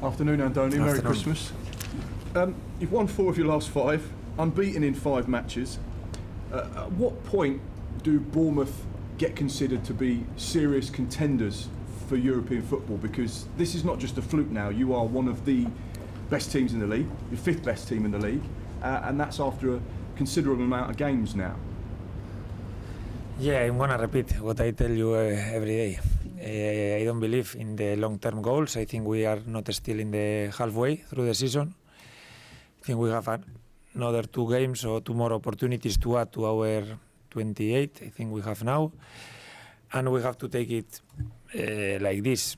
Afternoon, Andoni. Merry Christmas. You've won 4 of your last 5, unbeaten in 5 matches. At what point do Bournemouth get considered to be serious contenders for European football? Because this is not just a fluke now. You are one of the best teams in the league, your 5th best team in the league, and that's after a considerable amount of games now. Yeah, I'm gonna repeat what I tell you every day. I don't believe in the long-term goals. I think we are not still in the halfway through the season. I think we have another 2 games or 2 more opportunities to add to our 28. I think we have now, and we have to take it like this.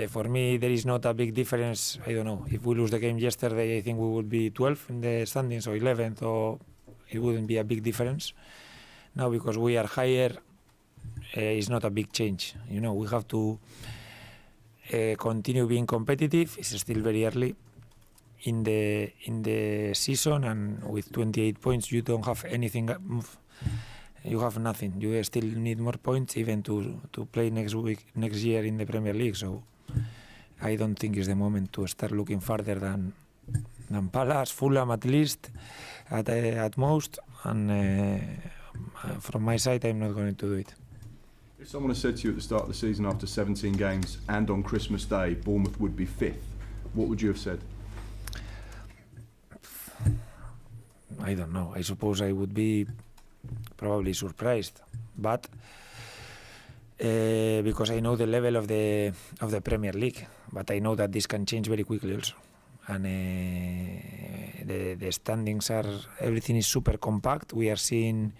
For me, there is not a big difference. I don't know. If we lose the game yesterday, I think we would be 12 in the standings or 11th, or it wouldn't be a big difference. Now, because we are higher, it's not a big change. You know, we have to continue being competitive. It's still very early in the season, and with 28 points, you don't have anything. You have nothing. You still need more points even to play next year in the Premier League. So I don't think it's the moment to start looking further than Palace, Fulham at least, at most, and from my side, I'm not going to do it. If someone had said to you at the start of the season, after 17 games and on Christmas Day, Bournemouth would be 5th, what would you have said? I don't know. I suppose I would be probably surprised, but because I know the level of the Premier League, but I know that this can change very quickly also, and the standings everything is super compact. We are seeing,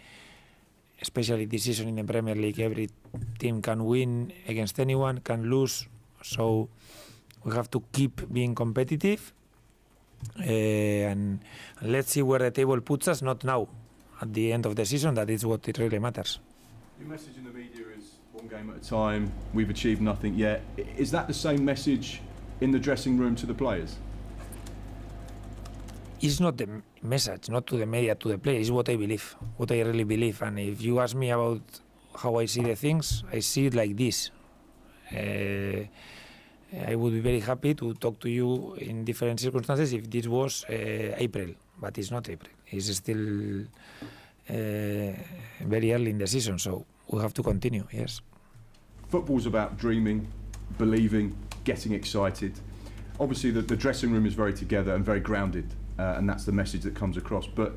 especially this season in the Premier League, every team can win against anyone, can lose, so we have to keep being competitive, and let's see where the table puts us, not now, at the end of the season. That is what it really matters. Your message in the media is 1 game at a time, we've achieved nothing yet. Is that the same message in the dressing room to the players? It's not the message, not to the media, to the players. It's what I believe, what I really believe. And if you ask me about how I see the things, I see it like this. I would be very happy to talk to you in different circumstances if this was April, but it's not April. It's still very early in the season, so we have to continue, yes. Football's about dreaming, believing, getting excited. Obviously, the dressing room is very together and very grounded. And that's the message that comes across. But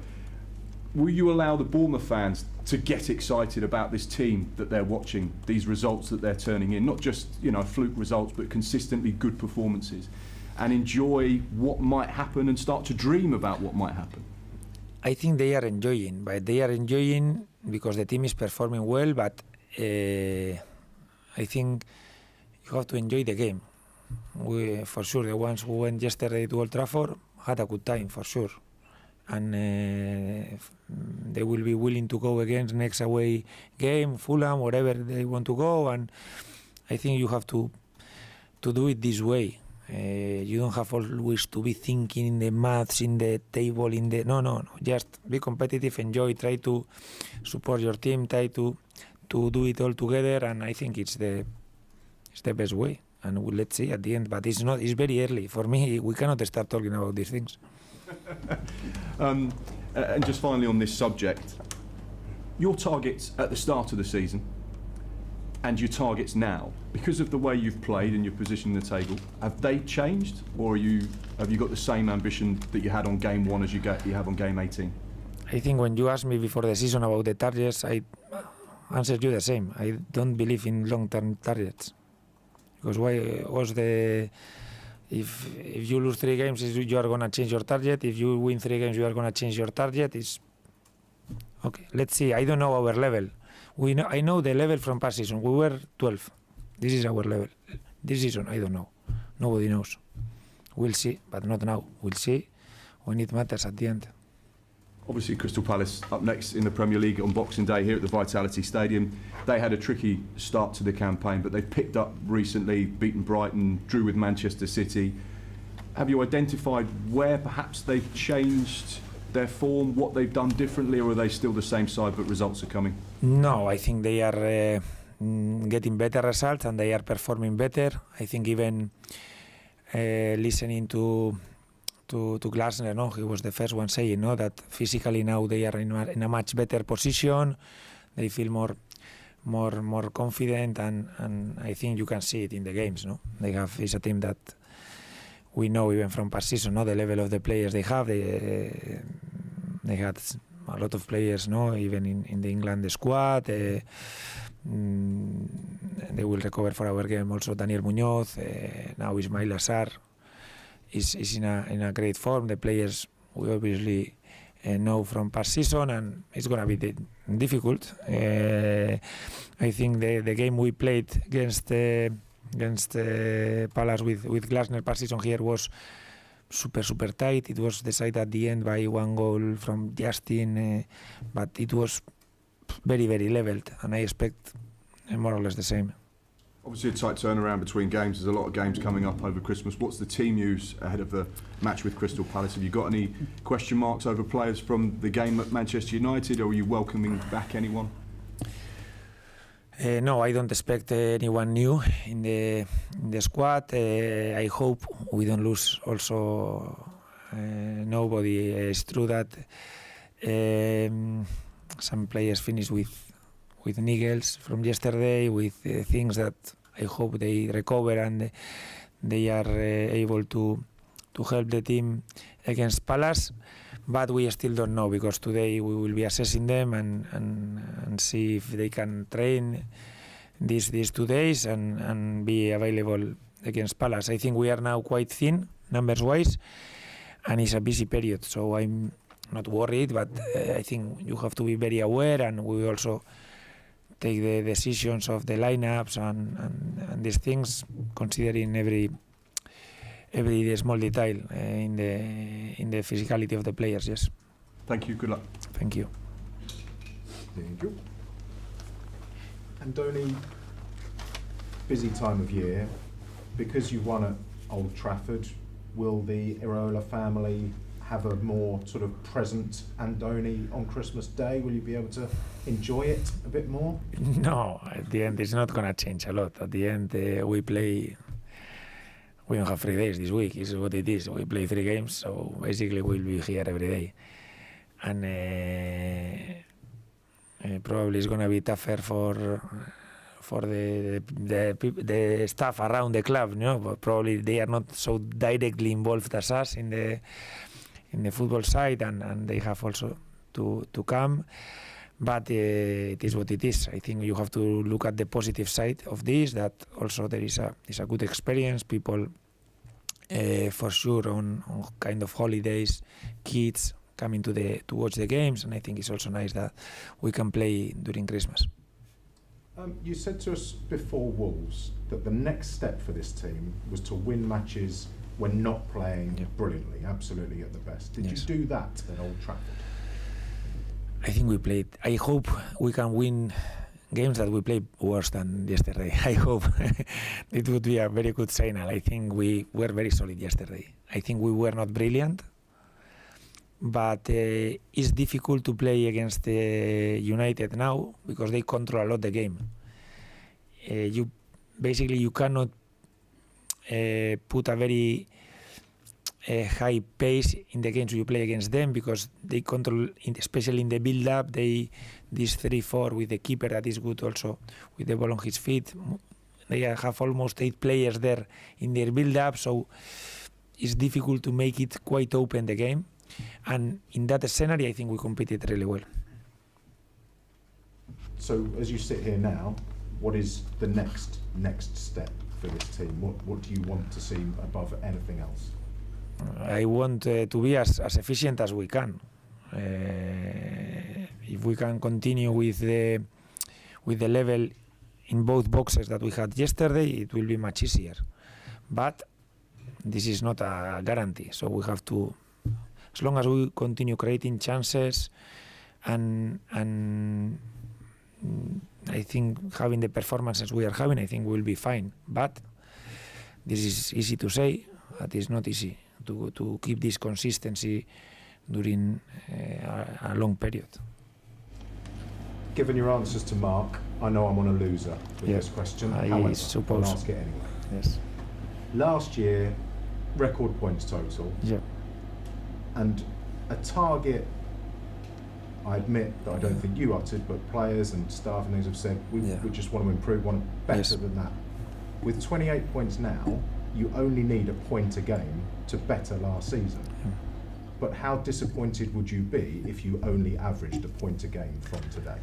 will you allow the Bournemouth fans to get excited about this team that they're watching, these results that they're turning in, not just, you know, fluke results, but consistently good performances, and enjoy what might happen and start to dream about what might happen? I think they are enjoying, but they are enjoying because the team is performing well, but I think you have to enjoy the game. For sure, the ones who went yesterday to Old Trafford had a good time, for sure, and they will be willing to go against next away game, Fulham, wherever they want to go, and I think you have to do it this way. You don't have always to be thinking in the maths, in the table, no. Just be competitive, enjoy, try to support your team, try to do it all together, and I think it's the best way. And let's see at the end, but it's very early. For me, we cannot start talking about these things. And just finally on this subject, your targets at the start of the season and your targets now, because of the way you've played and your position in the table, have they changed, or have you got the same ambition that you had on game 1 as you have on game 18? I think when you asked me before the season about the targets, I answered you the same. I don't believe in long-term targets. Because why was if you lose 3 games, you are going to change your target. If you win 3 games, you are going to change your target. Okay, let's see. I don't know our level. I know the level from past season. We were 12. This is our level. This season, I don't know. Nobody knows. We'll see, but not now. We'll see when it matters at the end. Obviously, Crystal Palace up next in the Premier League on Boxing Day here at the Vitality Stadium. They had a tricky start to the campaign, but they've picked up recently, beaten Brighton, drew with Manchester City. Have you identified where perhaps they've changed their form, what they've done differently, or are they still the same side but results are coming? No, I think they are getting better results and they are performing better. I think even listening to Glasner, no, he was the first one saying, no, that physically now they are in a much better position. They feel more confident, and I think you can see it in the games. No, it's a team that we know even from past season. No, the level of the players they have. They had a lot of players. No, even in the England squad. They will recover for our game also Daniel Muñoz. Now Ismail Assar is in a great form. The players we obviously know from past season, and it's going to be difficult. I think the game we played against Palace with Glasner past season here was super tight. It was decided at the end by one goal from Justin, but it was very leveled, and I expect more or less the same. Obviously a tight turnaround between games. There's a lot of games coming up over Christmas. What's the team news ahead of the match with Crystal Palace? Have you got any question marks over players from the game at Manchester United, or are you welcoming back anyone? No, I don't expect anyone new in the squad. I hope we don't lose also nobody. It's true that some players finished with niggles from yesterday, with things that I hope they recover and they are able to help the team against Palace. But we still don't know, because today we will be assessing them and see if they can train these 2 days and be available against Palace. I think we are now quite thin numbers wise, and it's a busy period, so I'm not worried, but I think you have to be very aware, and we also take the decisions of the lineups and these things, considering every small detail in the physicality of the players. Yes. Thank you. Good luck. Thank you. Thank you. Andoni, busy time of year. Because you won at Old Trafford, will the Iraola family have a more sort of present Andoni on Christmas Day? Will you be able to enjoy it a bit more? No, at the end it's not going to change a lot. At the end we don't have 3 days this week, is what it is. We play 3 games, so basically we'll be here every day. And probably it's going to be tougher for the staff around the club, you know, but probably they are not so directly involved as us in the football side, and they have also to come. But it is what it is. I think you have to look at the positive side of this, that also there is a good experience. People for sure on kind of holidays, kids coming to watch the games, and I think it's also nice that we can play during Christmas. You said to us before Wolves that the next step for this team was to win matches when not playing brilliantly, absolutely at the best. Did you do that at Old Trafford? I think we played. I hope we can win games that we played worse than yesterday. I hope it would be a very good signal. I think we were very solid yesterday. I think we were not brilliant, but it's difficult to play against United now because they control a lot the game. You cannot put a very high pace in the games you play against them, because they control, especially in the build-up, this 3-4 with the keeper that is good also with the ball on his feet. They have almost 8 players there in their build-up, so it's difficult to make it quite open the game. And in that scenario, I think we competed really well. So as you sit here now, what is the next step for this team? What do you want to see above anything else? I want to be as efficient as we can. If we can continue with the level in both boxes that we had yesterday, it will be much easier. But this is not a guarantee, so we have to, as long as we continue creating chances and I think having the performances we are having, I think we'll be fine. But this is easy to say, but it's not easy to keep this consistency during a long period. Given your answers to Mark, I know I'm on a loser with this question. However, I'll ask it anyway. Yes. Last year, record points total, Yeah. and a target. I admit that I don't think you uttered, but players and staff and things have said we just want to improve, want better Yes. than that. With 28 points now, you only need a point a game to better last season. But how disappointed would you be if you only averaged a point a game from today?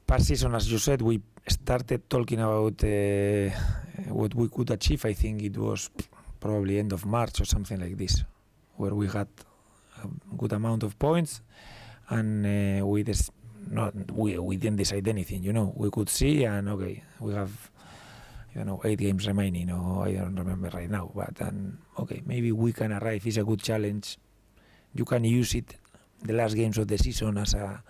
Past season, as you said, we started talking about what we could achieve. I think it was probably end of March or something like this, where we had a good amount of points, and we didn't decide anything. We could see, and okay, we have 8 games remaining, or I don't remember right now. But okay, maybe we can arrive. It's a good challenge. You can use it, the last games of the season, as a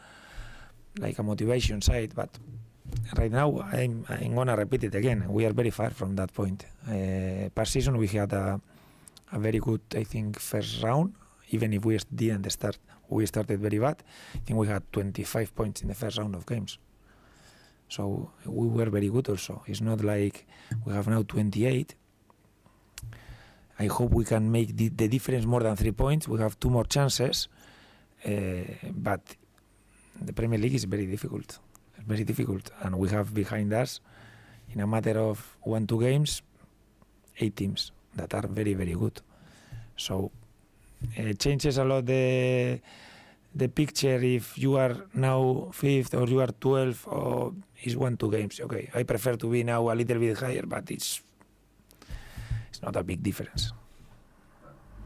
motivation side. But right now, I'm gonna repeat it again. We are very far from that point. Past season, we had a very good, I think, first round. Even if we didn't start, we started very bad. I think we had 25 points in the first round of games. So we were very good also. It's not like we have now 28. I hope we can make the difference more than 3 points. We have 2 more chances, but the Premier League is very difficult. It's very difficult, and we have behind us, in a matter of 1-2 games, 8 teams that are very, very good. So it changes a lot the picture if you are now 5th or you are 12th or it's 1-2 games. Okay, I prefer to be now a little bit higher, but it's not a big difference.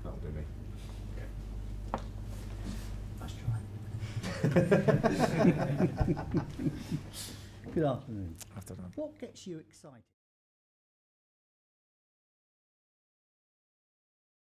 That'll do me. Good afternoon. After that. What gets you excited?